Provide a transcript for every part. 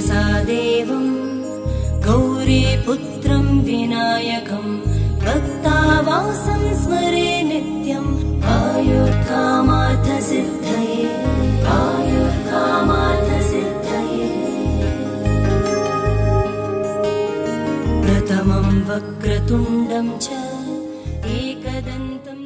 देवं गौरीपुत्रं विनायकं भक्तावासं स्मरे नित्यम् आयुर्कामार्थसिद्धये आयुर्कामार्थसिद्धये। प्रथमं वक्रतुण्डं च एकदन्तं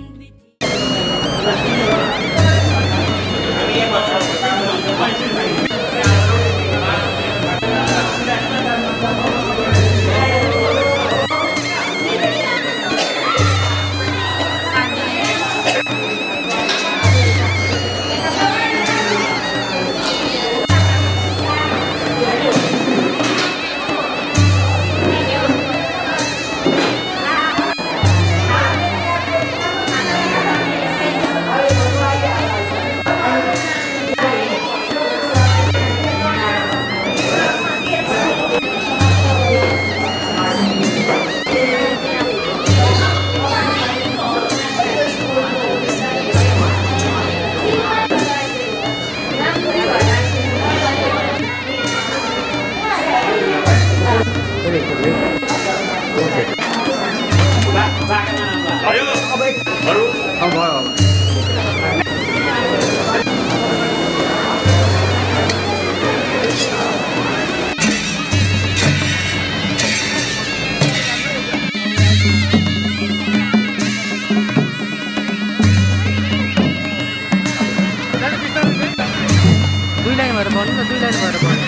दुई लाइन भएर भन्नु न, दुई लाइन भएर भन्नु।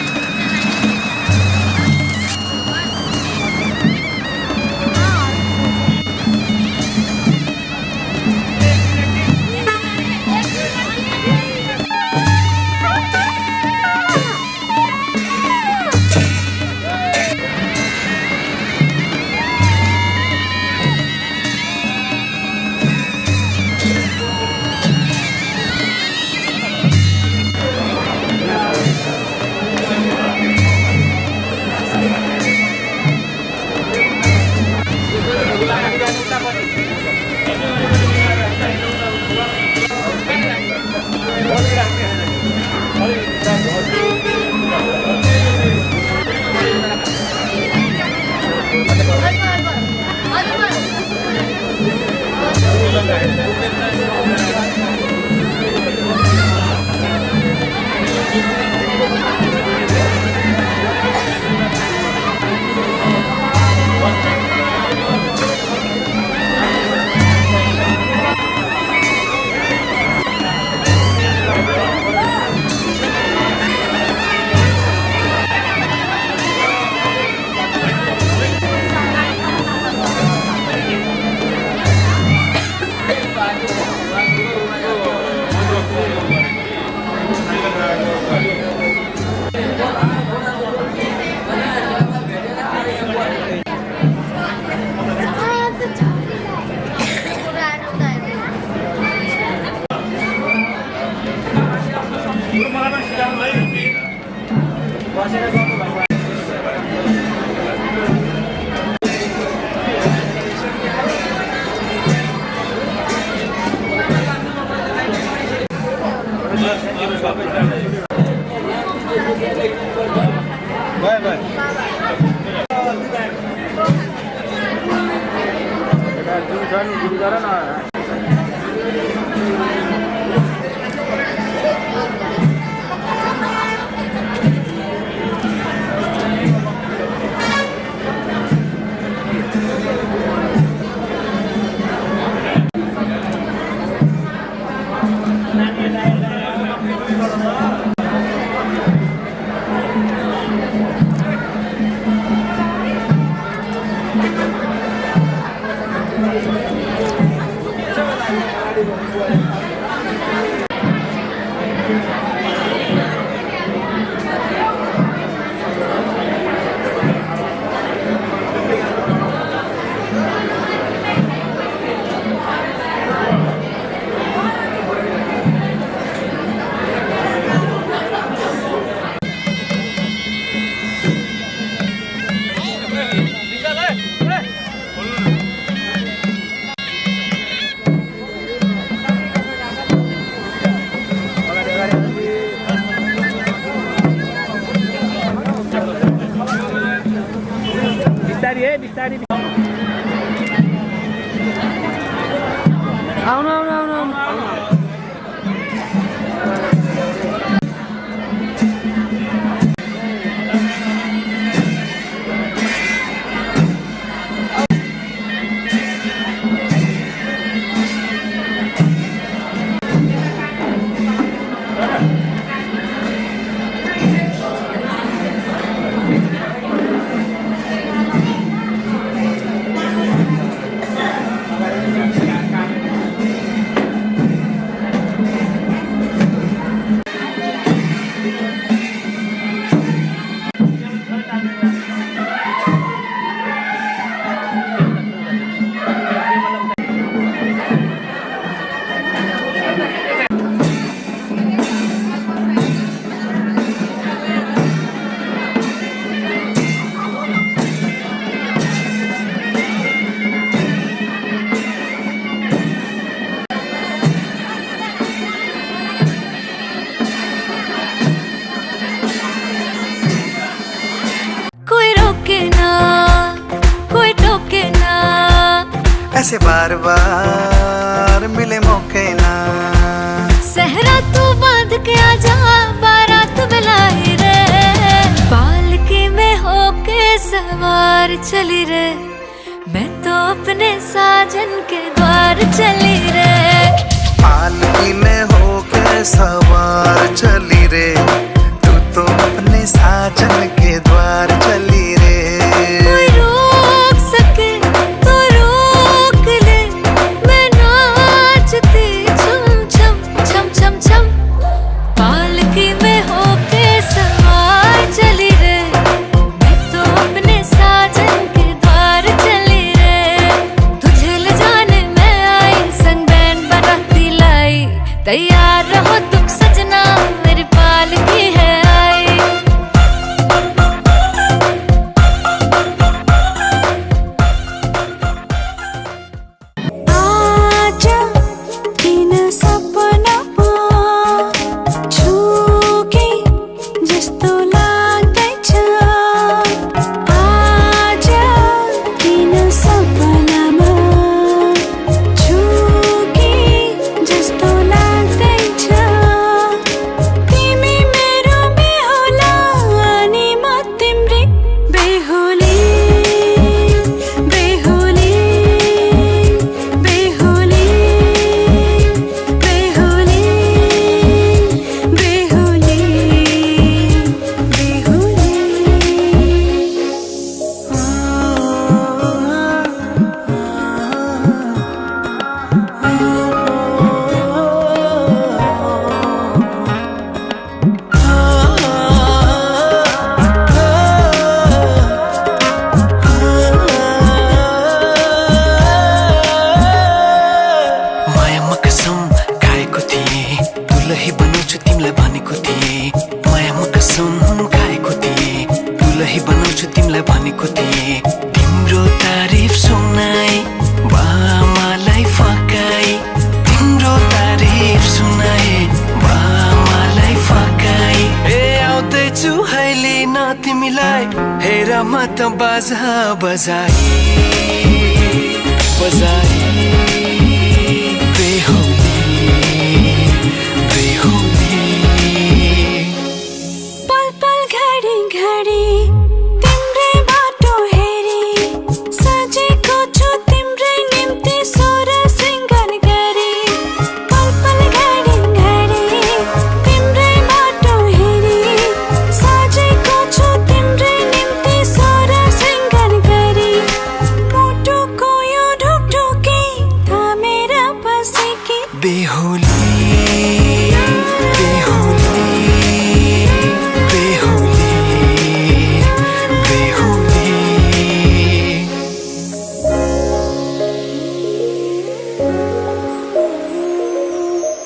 बिस्तारी है बिस्तारी आउनु आउनु आउनु आउनु ऐसे बार बार मिले मौके ना सहरा तू बांध के आजा बारात बुलाई रे पालकी में होके सवार चली रे मैं तो अपने साजन के द्वार चली रे पालकी में होके सवार चली रे तू तो अपने साजन के द्वार चली रे कोई रोक सके तो रोक ले मैं नाचती छम छम छम छम छम पालकी में होके सवार चली रे मैं तो अपने साजन के द्वार चली रे तुझे ले जाने मैं आई संग बैंड बाराती लाई तैयार रहो तुम सजना मेरी पालकी है आई आजा किन सपनामा छुके जस्तो लाग्दैछ आजा किन सपनामा छुके जस्तो लाग्दैछ तिमी मेरो बेहुला अनि म तिम्रै बेहुली बेहुली बेहुली बेहुली बेहुली मायामा कसम खाएको थिएँ दुलही बनाउँछु तिमीलाई भनेको थिएँ मायामा कसम खाएको थिएँ दुलही बनाउँछु तिमीलाई भनेको थिएँ तिम्रो तारिफ सुनाई बामालाई फकाई तिम्रो तारिफ सुनाई बामालाई फकाई ए आउँदैछु अहिले न तिमीलाई हेर म त बाजा बजाई बजाई पल पल घडी घडी तिम्रै बाटो हेरी सजेको छु तिम्रै निम्ति सोर सिंगार गरी पल पल घडी घडी तिम्रै बाटो हेरी सजेको छु तिम्रै निम्ति सोर सिंगार गरी मुटुको यो ढुकढुकी थामेर बसेकी बेहुली बेहुली बेहुली बेहुली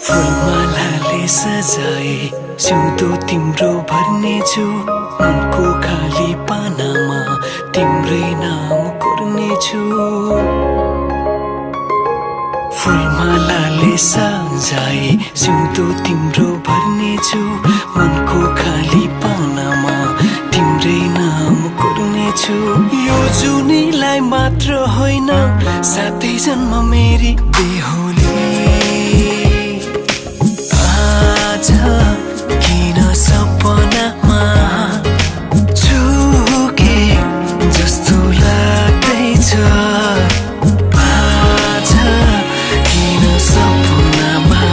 फुलमालाले सजाए सिउँदो तिम्रो भर्नेछु मनको खाली पानामा तिम्रै नाम कोर्नेछु फुलमालाले सजाए सिउँदो तिम्रो भर्नेछु मनको खाली पानामा तिम्रो तिम्रै नाम कुर्नेछु यो जुनीलाई मात्र होइन सातै जन्म मेरी बेहुली आज किन सपनामा छुके जस्तो लाग्दैछ आज किन सपनामा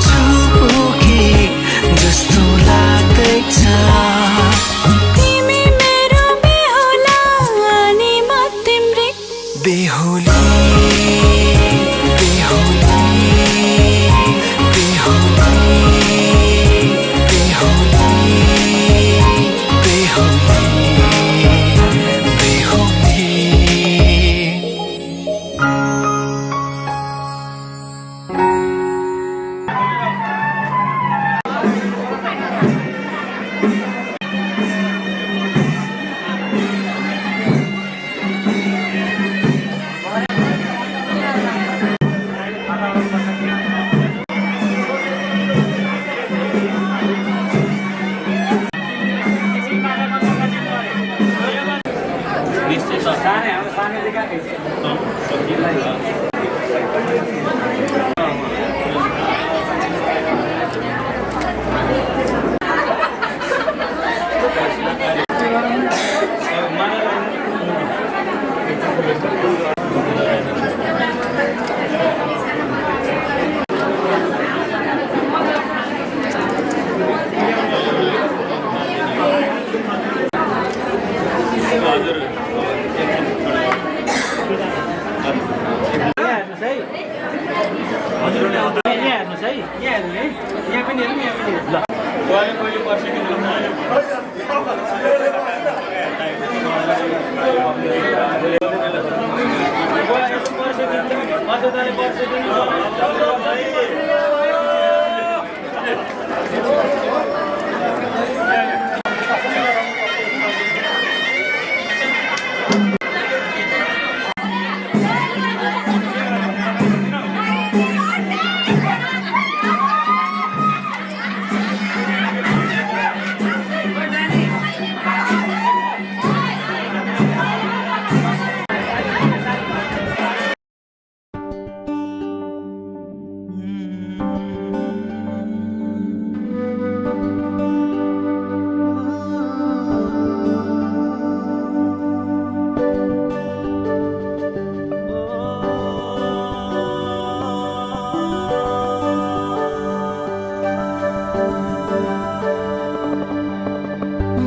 छुके जस्तो लाग्दैछ तिमी मेरो बेहुला अनि म तिम्रै बेहुली बेहुली बेहुली बेहुली बेहुली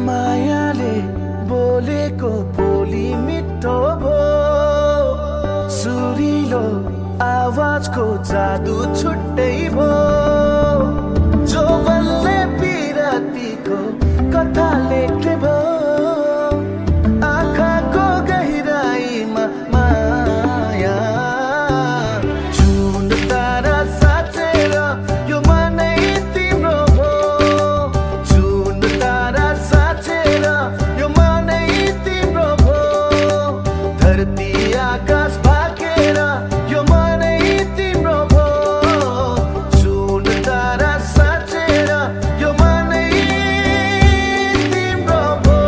मायाले बोलेको बोली मिठो भो सुरिलो आवाजको जादु छुट्टै भो जो बल्ले पिरातीको कथा लेख्ने भो आँखाको गहिराईमा माया जुन तारा साँचेर यो मनै तिम्रो भो जुन तारा साँचेर यो मनै तिम्रो भो धरती आकाश भागेर यो मनै तिम्रो भो जुन तारा साँचेर यो मनै तिम्रो भो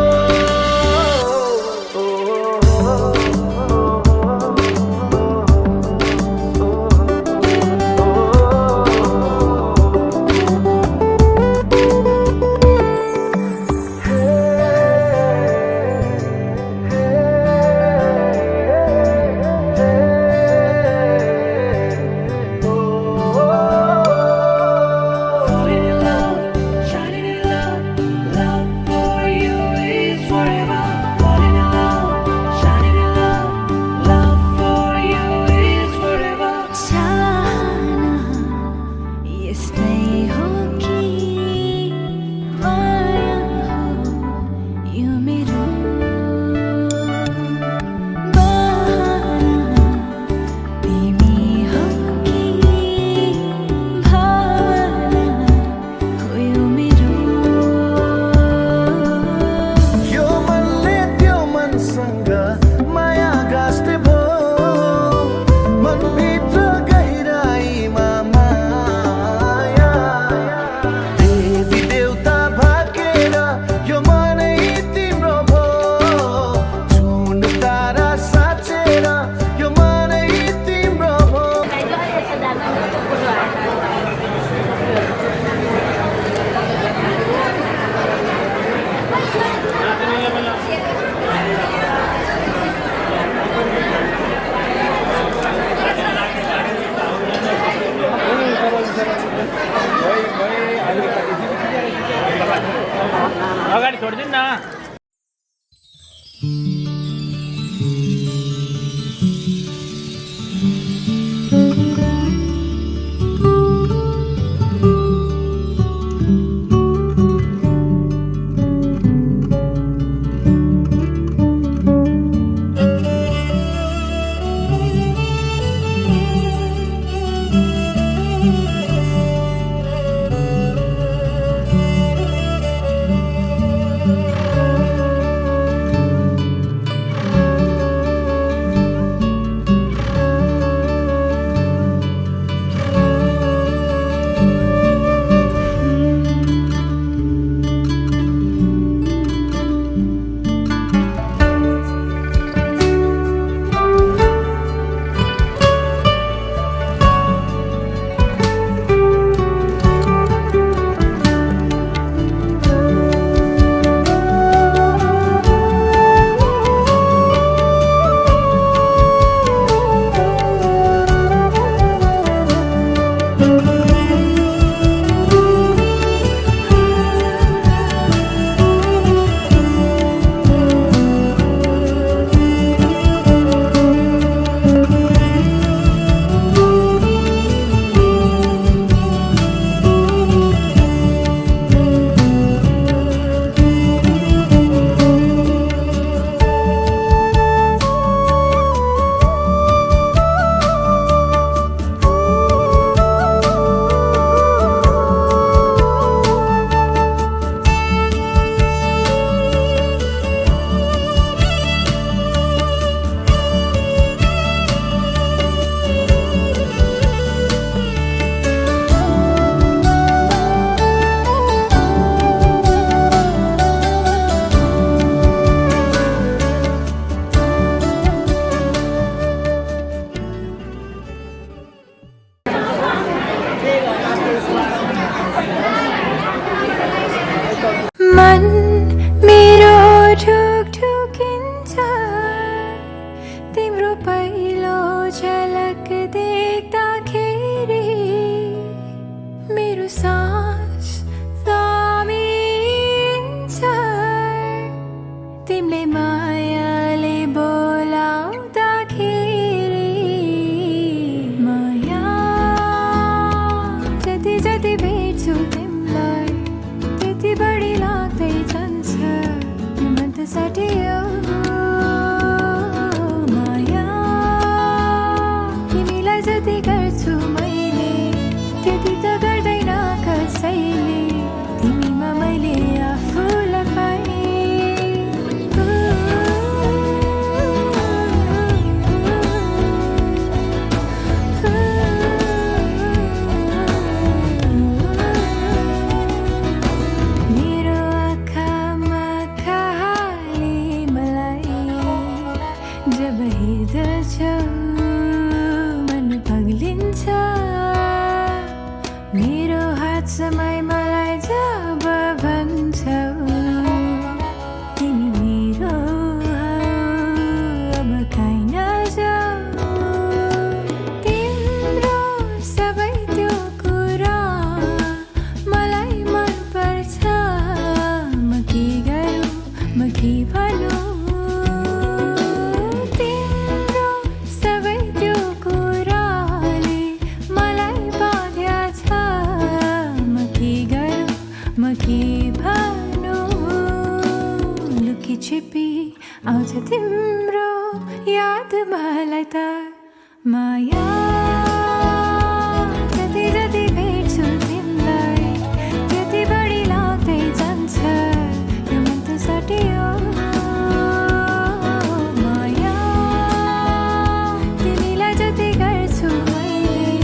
मलाई त माया जति जति भेट्छु तिमीलाई त्यति बढी लाग्दै जान्छ यो मन त सटियो माया तिमीलाई जति गर्छु मैले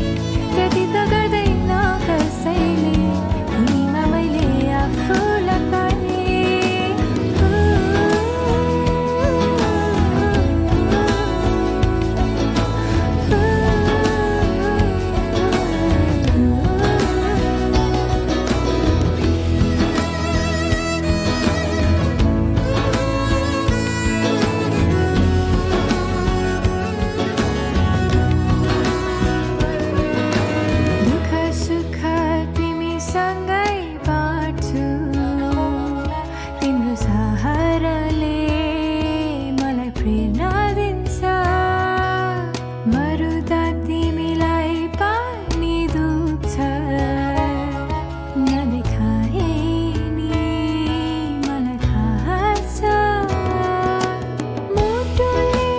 त्यति त गर्दैन कसैले तिमीमा मैले आफूलाई पाएँ दुःख सुख तिमीसँगै बाँड्छु तिम्रो सहाराले मलाई प्रेरणा दिन्छ मरुदा तिमीलाई पानी दुख्छ नदेखाए नि मलाई थाहा छ मुटुले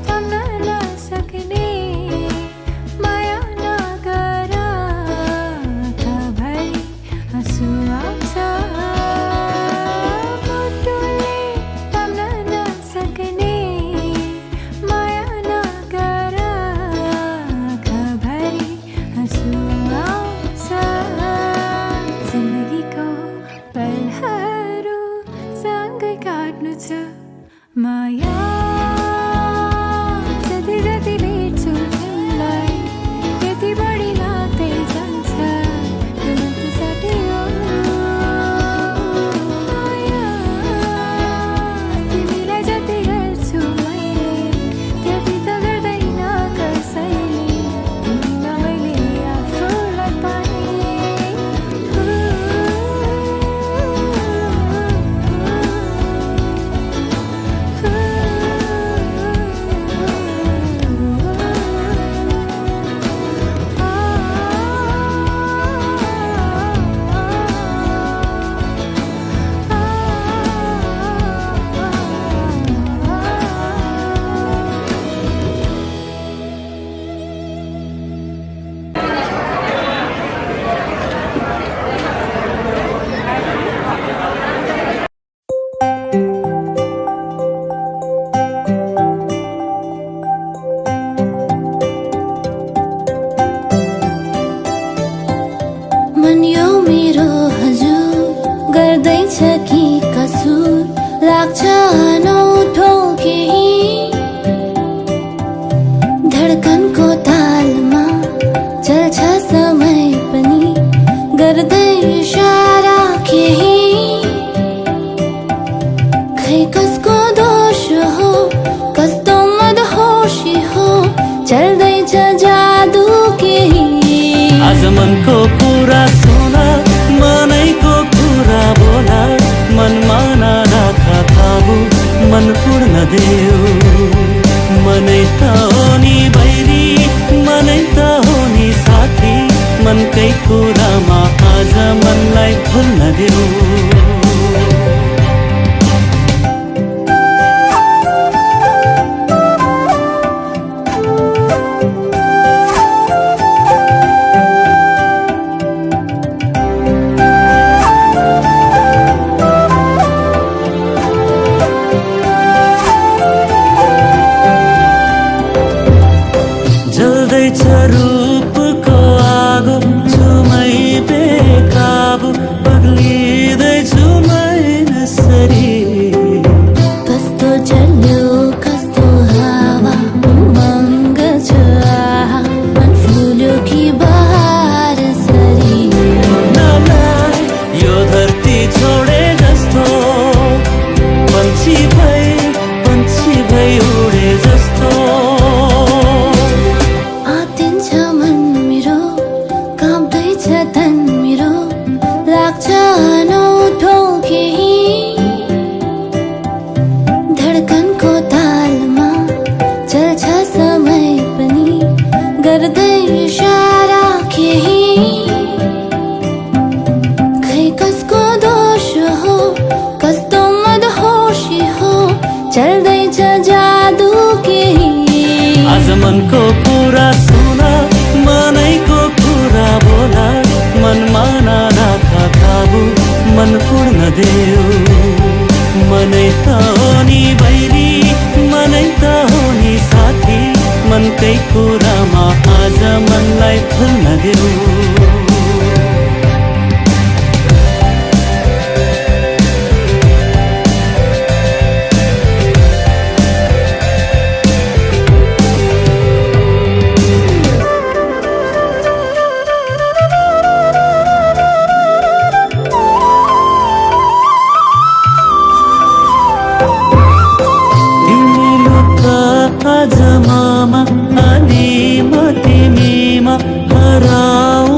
थाम्न नसक्ने माया नगर आँखाभरि आँसु आउँछ मुटुले थाम्न नसक्ने माया नगर आँखाभरि आँसु आउँछ जिन्दगीको पलहरू सँगै काट्नु छ माया जति जति भेट्छु तिमीलाई त्यति बढी लाग्दै जान्छ यो मन त सटियो माया तिमीलाई जति गर्छु मैले त्यति त गर्दैन कसैले तिमीमा मैले आफूलाई पाएँ मन यो मेरो हजुर गर्दैछ कि कसुर लाग्छ अनौठो केही धडकनको तालमा चल्छ समय पनि गर्दै इशारा केही खै कसको दोष हो कस्तो मदहोशी हो चल्दैछ जादु केही आज मनको कुरा सुन मनैको कुरा बोला मनमा नराख काबु मन पूर्ण देऊ मनै त हो नि बैरी मनै त हो नि साथी मनकै कुरामा आज मनलाई भुल्न देऊ जल्दैछ रूपको आगो छुमै बेकाबु पग्लिँदैछु मै नसरी कस्तो चल्यो कस्तो हावा उमङ्ग छ आहा मन फुल्यो कि बहार सरी नलाई यो धरती छोडे जस्तो पंछी भई उडे जस्तो आतिन्छ मन मेरो काँप्दैछ तन मेरो मनको कुरा सुन मनैको कुरा बोला मनमा नराख काबु मन पूर्ण देऊ मनै त हो नि बैरी मनै त हो नि साथी मनकै कुरामा आज मनलाई भुल्न देऊ जमामा अनि म तिमीमा हराऊ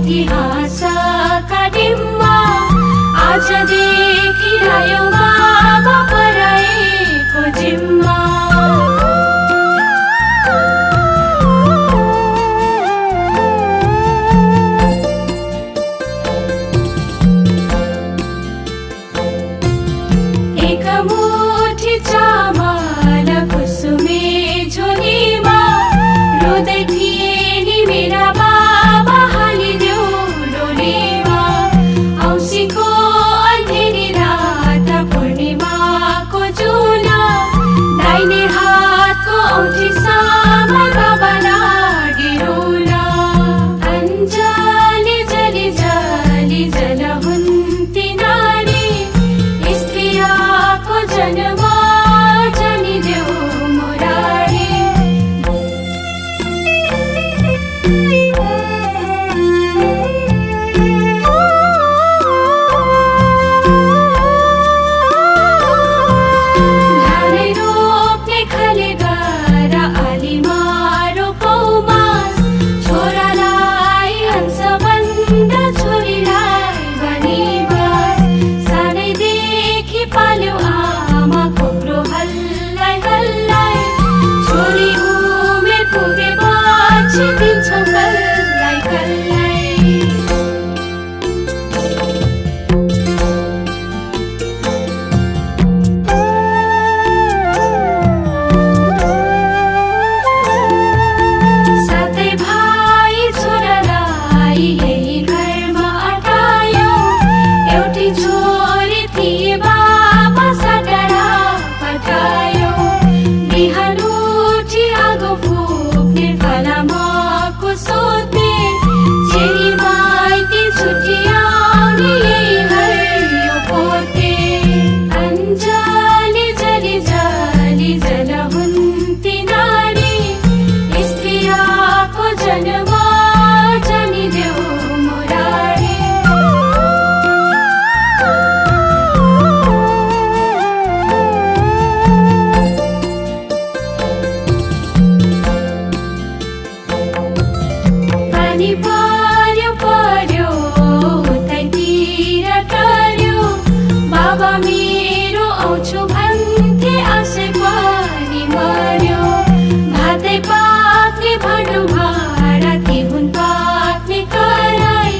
इतिहासका डिम्बा आजदेखि रह्यो बाबा पराएको जिम्मा। एक मुठी चामल कुसुमे झोलीमा रुँदै थिए नि मेरा बाबा हालिदेऊ डोलीमा। औँसीको अँधेरी रात पूर्णिमाको जुला दाहिने हातको औँठी सामा बाबा लागे रुला। अञ्जली जली जली जल हुन्ती नारी स्त्रियाको जन्म जनिदेऊ मुरारी। धानै रोप्ने खाले गर आलीमा रोपौमा छोरालाई हंसबन्द छोरीलाई बनिबास। सानैदेखि पाल्यो आमा खोक्रो हल्लाई हल्लाई छोरी उमेर पुगेपछि दिन्छौ कल्लाई कल्लाई। सातै भाइ छोरालाई यही घरमा अटायो। एउटी छोरी थिए बाबा साटारा पठायो। बिहान उठी आगो फुक्ने फलामको सोध्ने चेली माइती छुट्याउने यही हरियो पोते। अञ्जली जली जली जल हुन्ती नारी स्त्रियाको जन्म जनिदेऊ मुरारी। पानी पर्यो पर्यो उतैतिर टर्यो बाबा मेरो आउँछु भन्थे आशै पनि मर्यो। भातै पाक्ने भाँडो भाँडा ती हुन् पाक्ने कराई।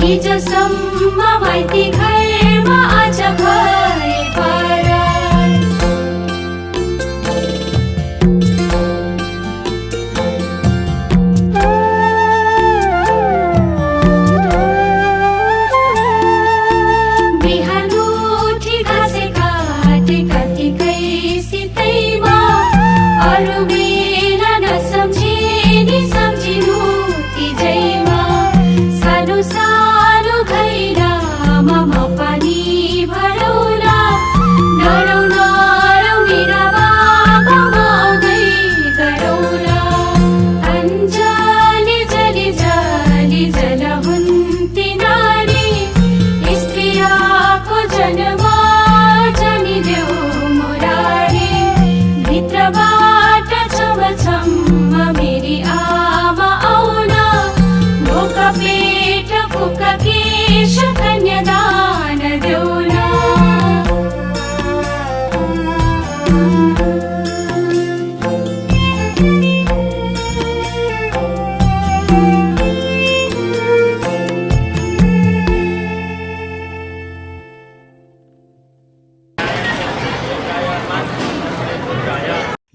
हिजोसम्म माइती घरमा आज भए पराई। बिहान उठी घाँसे काटे कतिकै सितैमा अरू बेला नसम्झिने सम्झिनु तिजैमा। सानो सानो घैलामा म पानी भरौला नरौ नरौ मेरा बाबा म आउँदै गरौला। अञ्जली जली जली जल हुन्ती नारी स्त्रियाको जन्म जनिदेऊ मुरारी। भित्रबाट छमछम मेरी आमा आउन भोक पेट फुक केश कन्यादान देउन।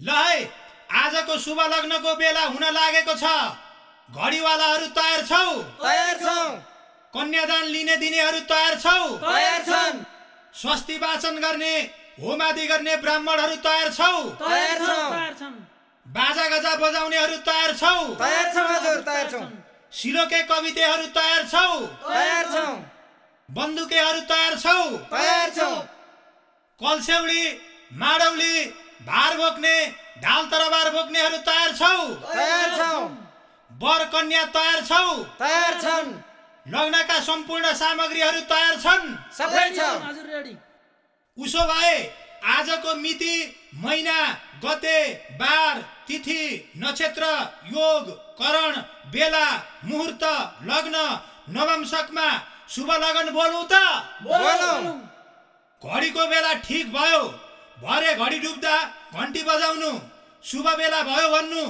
ल है, आजको शुभ लग्नको बेला हुन लागेको छ। घडीवालाहरू तयार छौ? तयार छौं। कन्यादान लिने दिनेहरू तयार छौ? तयार छन्। स्वस्ति वाचन गर्ने होमादि गर्ने ब्राह्मणहरू तयार छौ? तयार छौं। बाजा गजा बजाउनेहरू तयार छौ? तयार छौं हजुर, तयार छौं। सिलोके कवितेहरू तयार छौ? तयार छौं। बन्दुकेहरू तयार छौ? तयार छौं। कल्स्यौली माडौली भार बोक्ने ढाल तरबार बोक्नेहरू तयार छौ? तयार छौं। वर कन्या तयार छौ? तयार छन्। लग्नका सम्पूर्ण सामग्रीहरू तयार छन्? सबै छ हजुर, रेडी। उसो भए आजको मिति, महिना, गते, बार, तिथि, नक्षत्र, योग, करण, बेला, मुहूर्त, लग्न नवंशकमा शुभ लगन बोलौँ त। बोलौँ। घडीको बेला ठिक भयो, भरे घडी डुब्दा घन्टी बजाउनु, शुभ बेला भयो भन्नु।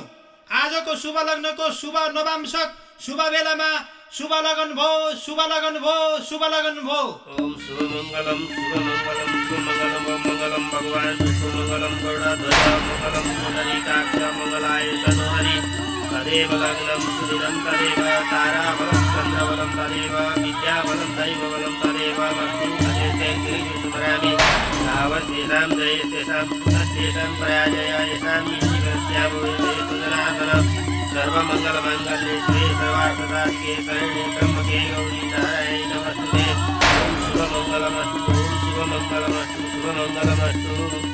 आजको शुभ लग्नको शुभ नवंशक शुभ बेलामा शुभ लगन भयो, शुभ लगन भयो, शुभ लगन भयो। ओम शुभमंगलम शुभमंगलम शुभमंगलम ओम मंगलम भगवान शुभमंगलम गरुड़ध्वज मंगलम पुंडरीकाक्ष मंगलाय तनोहरि तदेव लग्नं सुदिनं तदेव ताराबलं चन्द्रबलं तदेव विद्याबलं दैवबलं तदेव लक्ष्मीं तदेव सुमरामि तावस्तेषां जयस्तेषां पुनस्तेषां प्रयाजय येषां मिश्रिकस्याभूयते सुजनार्दनम् सर्वमंगलमांगल्ये शिवे सर्वार्थसाधिके शरण्ये त्र्यंबके गौरी नारायणी नमस्ते। ओम शुभमंगलमस्तु, ओम शुभमंगलमस्तु, शुभमंगलमस्तु।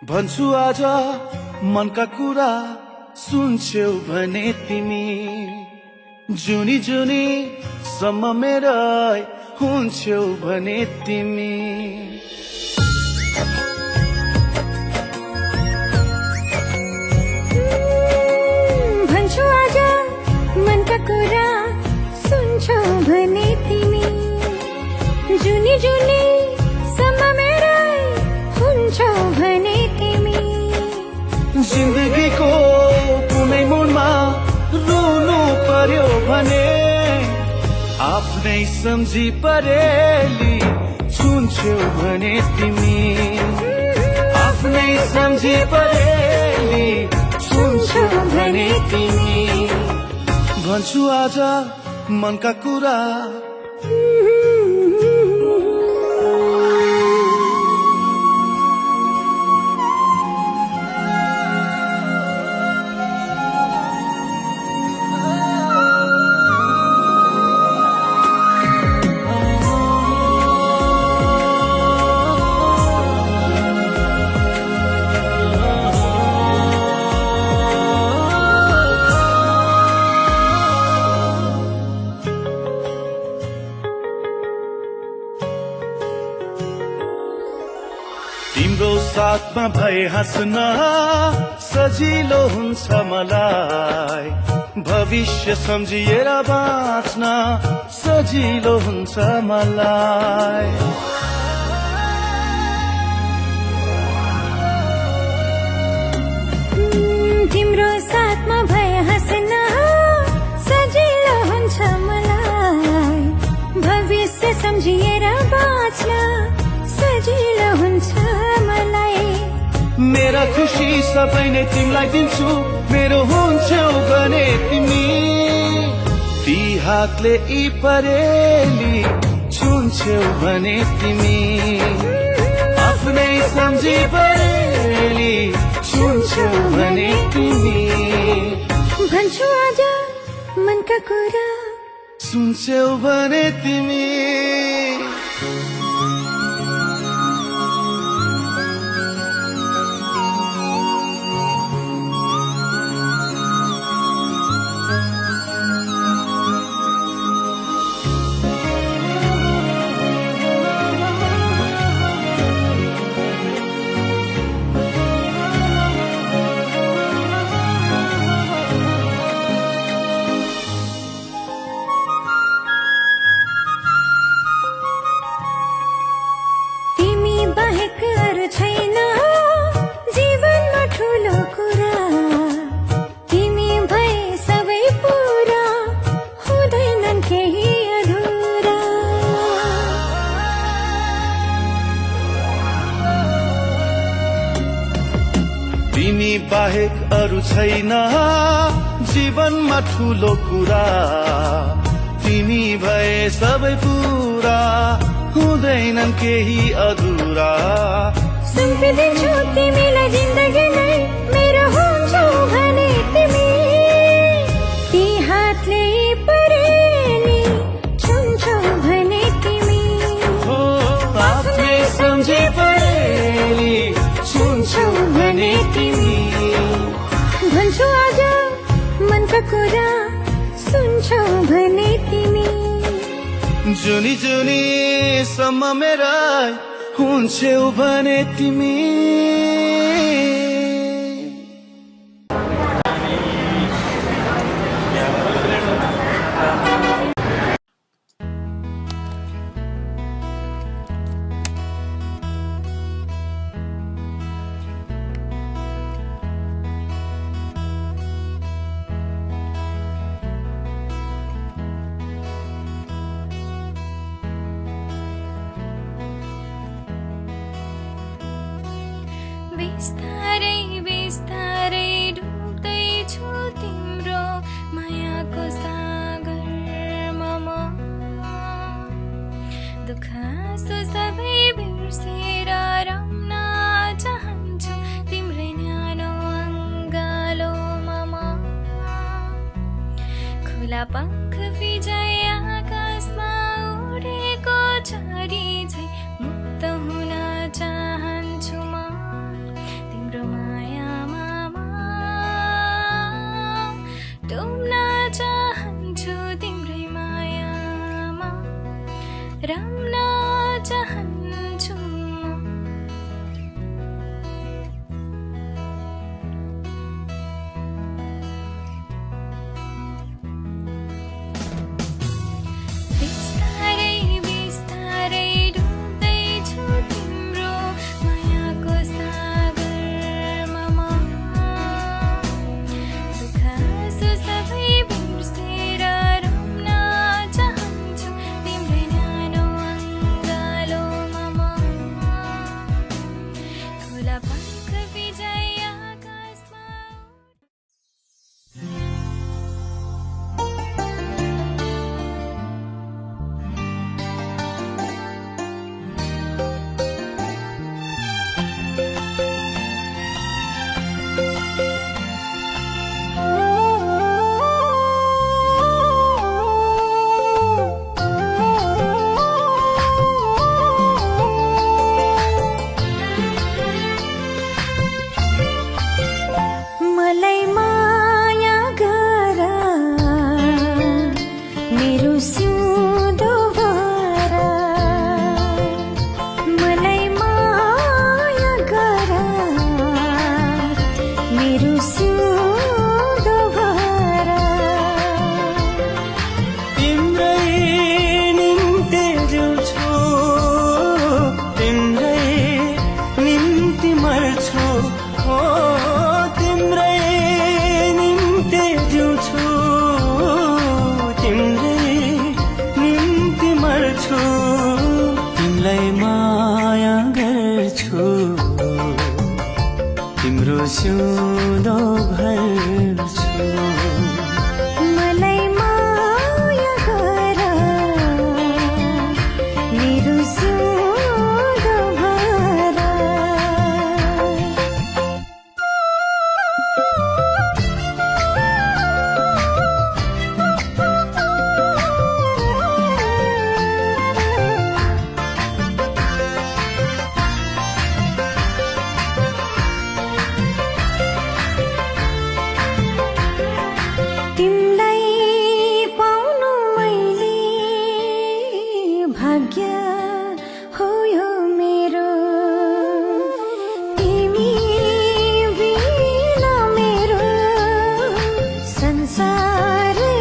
भन्छु आज मनका कुरा सुन्छौ भने तिमी, जुनी जुनी सम्म मेरै हुन्छौ भने तिमी। भन्छु आज मनका कुरा सुन्छौ भने तिमी, जुनी जुनी सम्म मेरै हुन्छौ भने तिमी। जिन्दगीको कुनै मोडमा रुनु पर्यो भने आफ्नै सम्झी परेली छुन्छौ भने तिमी, आफ्नै सम्झी परेली छुन्छौ भने तिमी। भन्छु आज मनका कुरा तिम्रो साथमा भए हाँस्न सजिलो हुन्छ मलाई, भविष्य सम्झिएर बाँच्न सजिलो हुन्छ मलाई। तिम्रो साथमा भए हाँस्न सजिलो हुन्छ मलाई, भविष्य सम्झिएर बाँच्न सजिलो मेरा खुसी सबै नै तिमीलाई दिन्छु मेरो हुन्छौ भने तिमी ती हातले यी परेली छुन्छौ भने तिमी आफ्नै सम्झी परेली छुन्छौ भने तिमी भन्छु आज मनका कुरा सुन्छौ भने तिमी तिमी बाहेक अरू छैन जीवनमा ठुलो कुरा तिमी भए सबै पुरा हुँदैनन् केही अधुरा सुम्पिदिन्छु तिमीलाई जिन्दगी नै मेरो हुन्छौ भने तिमी ती हातले परेली छुन्छौ भने तिमी आफ्नै सम्झी परेली छुन्छौ भने तिमी भन्छु आज मनका कुरा सुन्छौ भने तिमी जुनी जुनी सम्म मेरा हुन्छौ भने तिमी बिस्तारै बिस्तारै डुब्दैछु तिम्रो मायाको सागरमा म दुःख सो सबै बिर्सेर रम्न चाहन्छु तिम्रै न्यानो अङ्गालोमा म खुला पंख विजय आकाशमा उडेको झरी झै मुक्त हुन चाहन्छु म चाहन्छु तिम्रै मायामा रम्न चाहन्छु बिस्तारै बिस्तारै डुब्दैछु तिम्रो मायाको सागरमा म दुःख सो सबै बिर्सेर रम्न चाहन्छु तिम्रै न्यानो अङ्गालोमा म खुला पंख विजय आकाशमा मलाई माया गर मेरो सुधो भर मलाई माया गर मेरो सुधो भर तिम्रै निम्ति जिउँछु तिम्रै निम्ति मर्छु हो तिम्रै निम्ति जिउँछु तिम्रै निम्ति मर्छु तिमीलाई माया गर्छु सिउँदो भर्छु मलाई माया गर मेरो सिउँदो भर तिमीलाई पाउनु मैले भाग्य हो यो मेरो तिमी बिना मेरो संसारै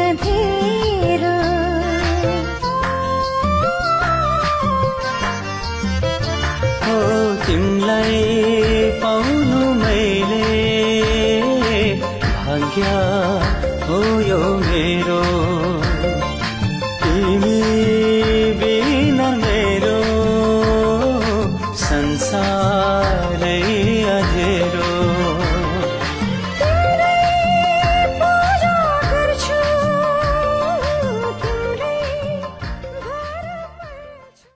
अँध्यारो हो तिमीलाई पाउनु मैले भाग्य हो यो मेरो तिमी बिना मेरो संसारै अँध्यारो पूजा गर्छु तिम्रै घर पर्छु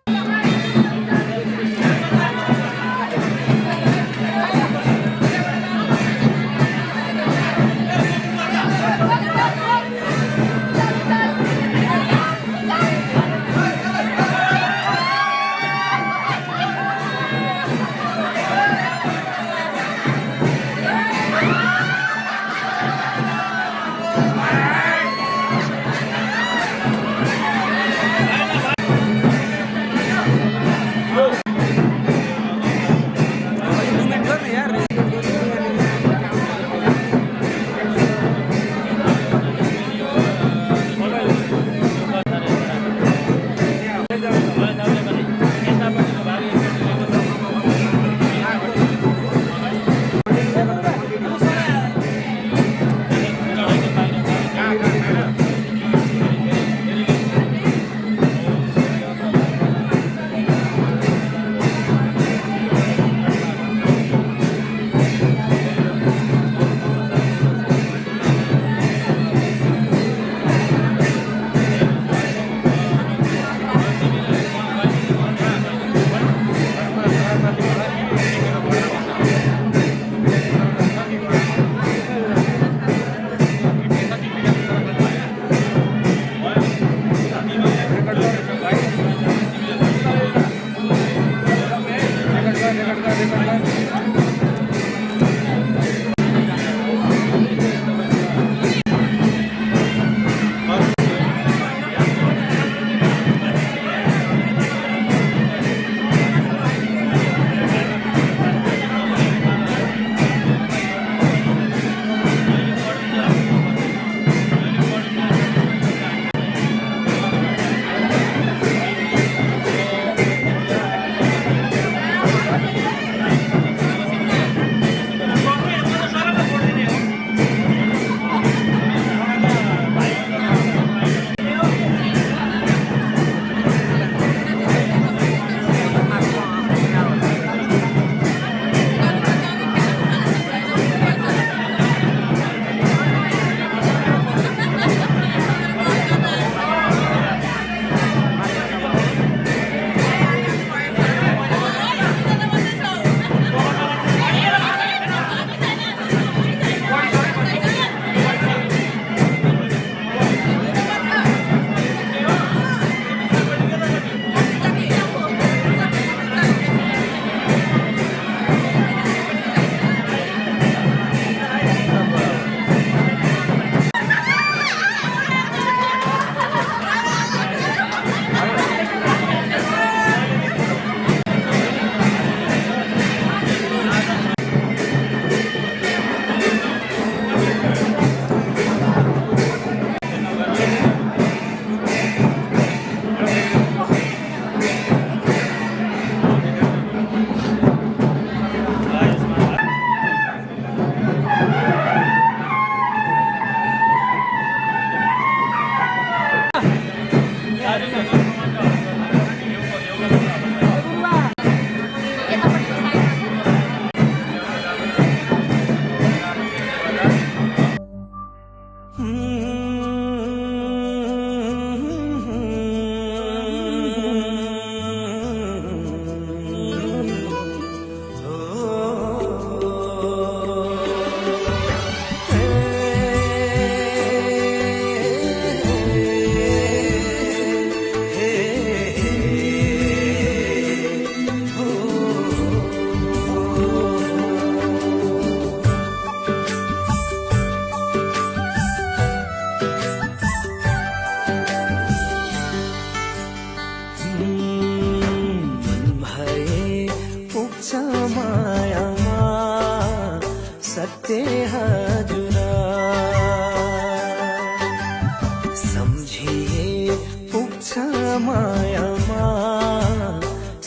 मायामा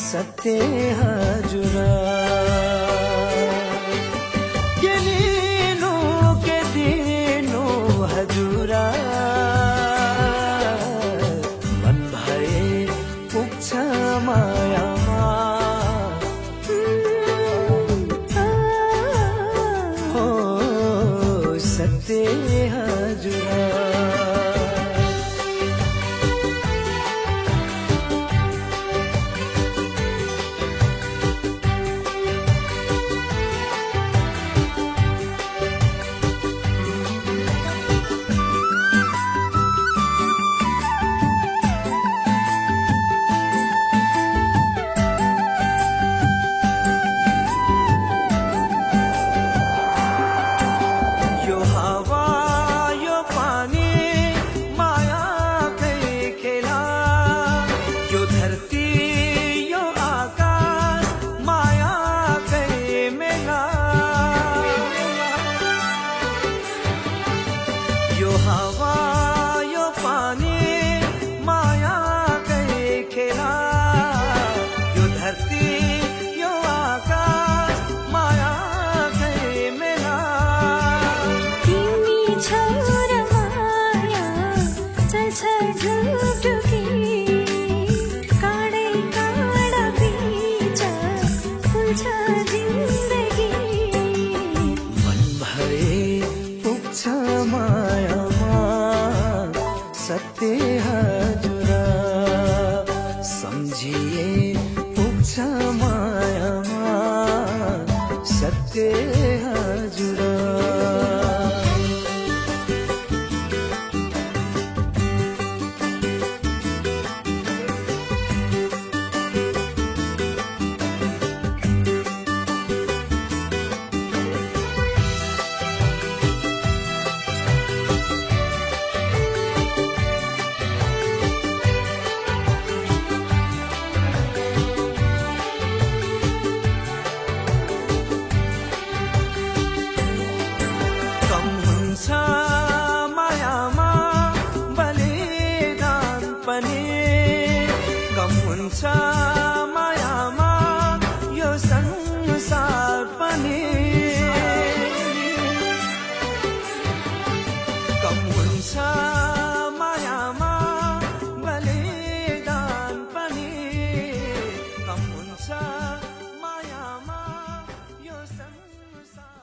सत्य हजुर के लिनु के दिनु हजुर मन भए पुग्छ मायामा हो सत्य हजुर मायामा यो संसार पनि कम हुन्छ मायामा बलिदान पनि कम हुन्छ मायामा यो संसार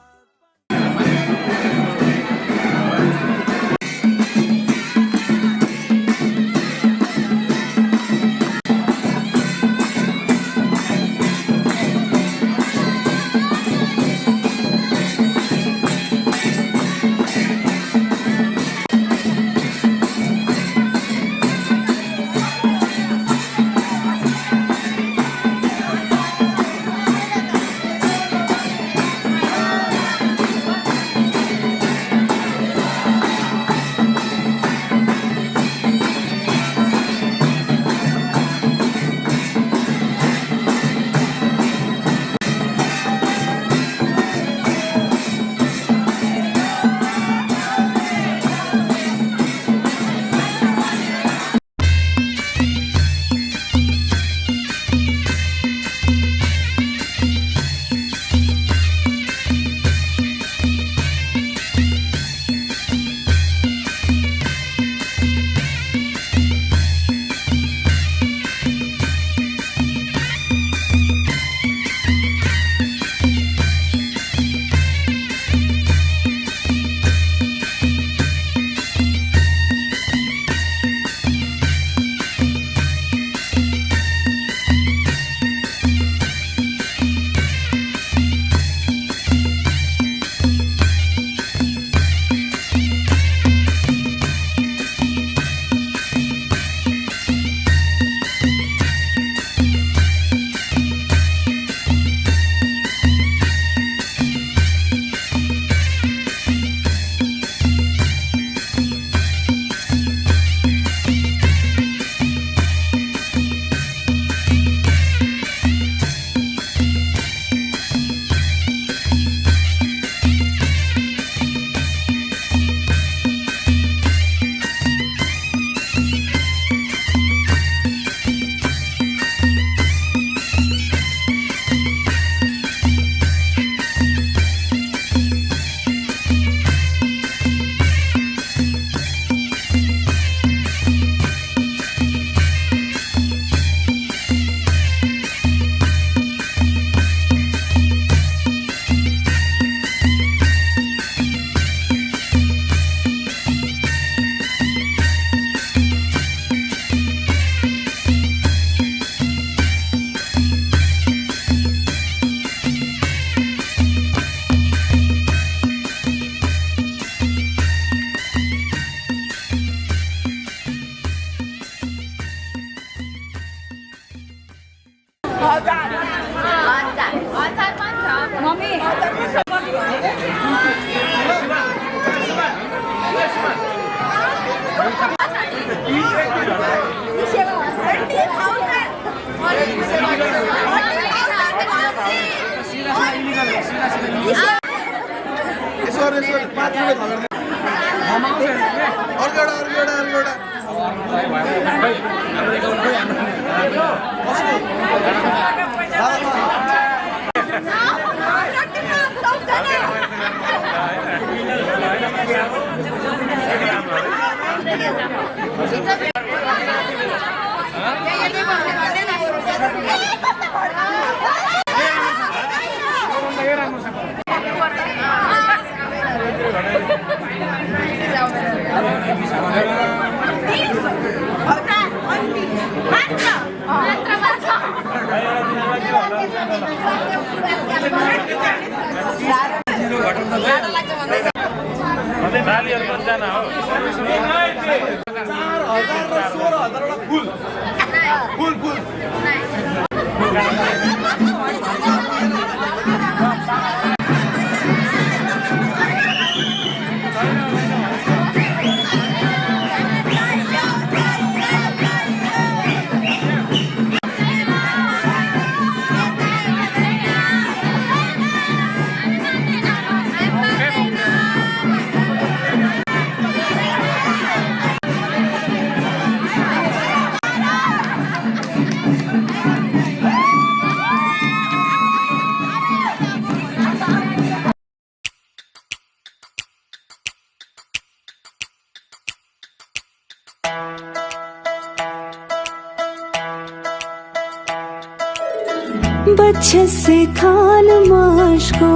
बच्चे से खान माश को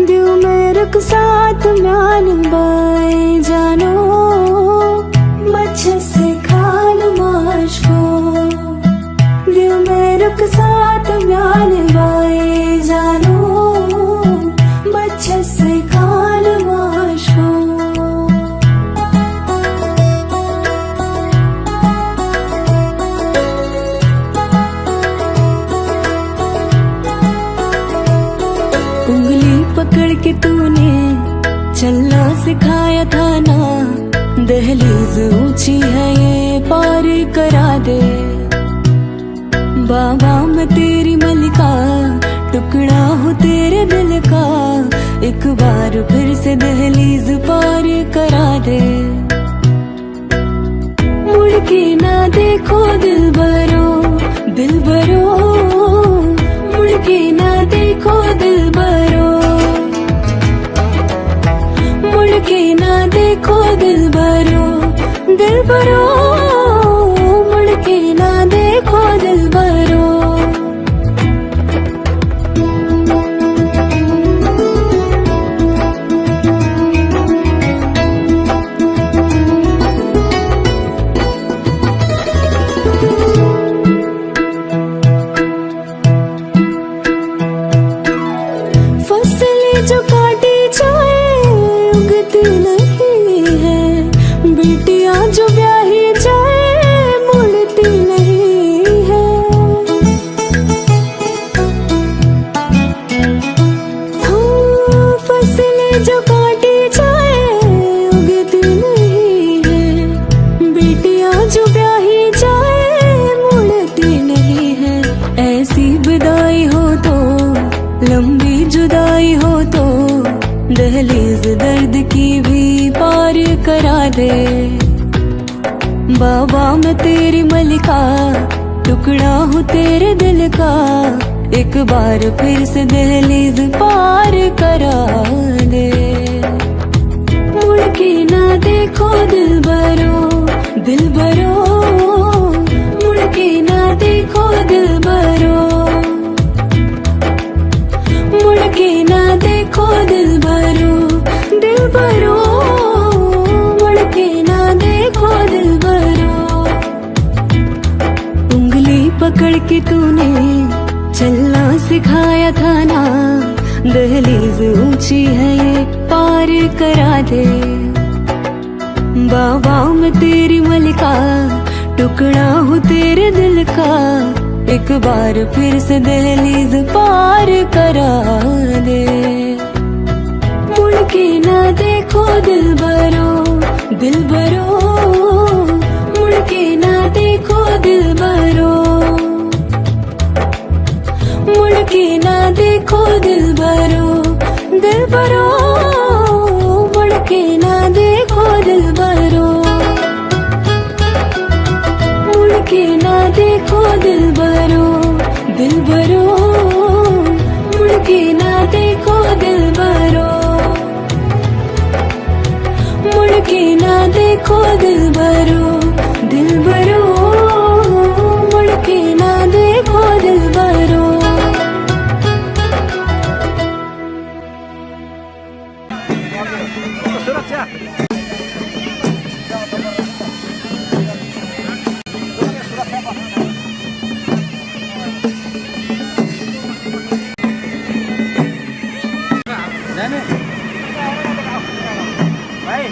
दिल में रुक साथ म्यान बाई जानो बच्चे से खान माश को दिल में रुक साथ म्यान बाई जानो बच्चे से खान माश को पकड़ के तूने चलना सिखाया था ना दहलीज ऊंची है ये पार करा दे बाबा मैं तेरी मलिका टुकड़ा हूँ तेरे दिल का एक बार फिर से दहलीज पार करा दे मुड़ के ना देखो दिल भरो मुड़ के ना देखो दिल भरो के ना देखो दिल भरो मुड़ के ना देखो दिल भरो फसलें जो काटी जाए नहीं है बेटियां जो ब्याही जाए मुड़ती नहीं है फसलें जो काटी जाए उगती नहीं है बेटियां जो ब्याही जाए मुड़ती नहीं है ऐसी विदाई हो तो लंबी जुदाई हो तो दहलीज दर्द की भी पार करा दे बाबा मैं तेरी मलिका टुकड़ा हूँ तेरे दिल का एक बार फिर से दहलीज पार करा दे मुड़ के ना देखो दिल भरो मुड़ के ना देखो दिल भरो मुड़ के ना देखो दिल भरो मुड़ के ना देखो दिल भरो उंगली पकड़ के तूने चलना सिखाया था ना दहलीज ऊंची है ये पार करा दे बाबा मैं तेरी मलिका टुकड़ा हूँ तेरे दिल का एक बार फिर से दहलीज पार करा दे। मुड़ के ना देखो दिल भरो, दिल भरो, मुड़ के ना देखो दिल भरो, मुड़ के ना देखो दिल भरो, दिल भरो, मुड़ के ना देखो दिल भरो, मुड़ के ना देखो दिल भरो, दिल भरो, मुड़ के ना देखो दिल भरो, मुड़ के ना देखो दिल भरो, दिल भरो, मुड़ के ना देखो दिल भरो। भाई